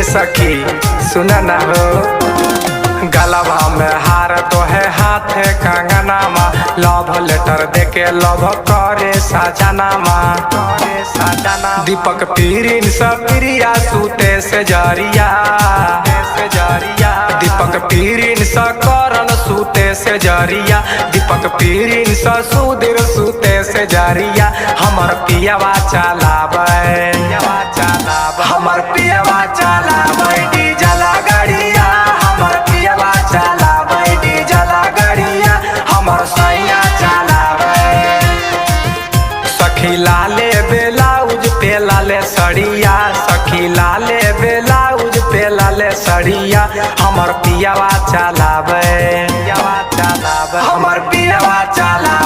सखी सुना ना हो, गलबा में हार तो है हाथे कंगनामा, लव लेटर देके लव करे सजनामा। दीपक पीरिन सब प्रिया सूते से जरिया, दीपक पीरिन स करण सूते से जरिया, दीपक पीरिन स सुधीर सूते से जरिया। हमर पियवा चलावे, हमर पियवा चलावे डीजल गाड़िया, हमर पियवा चलावे डीजल गाड़िया, हमर सैया चलावे। सखी लाले ब्लाउज पे लाले सड़िया, सखी लाले ब्लाउज पे लाले सड़िया, हमर पियवा चलावे, हमर पियवा चलावे।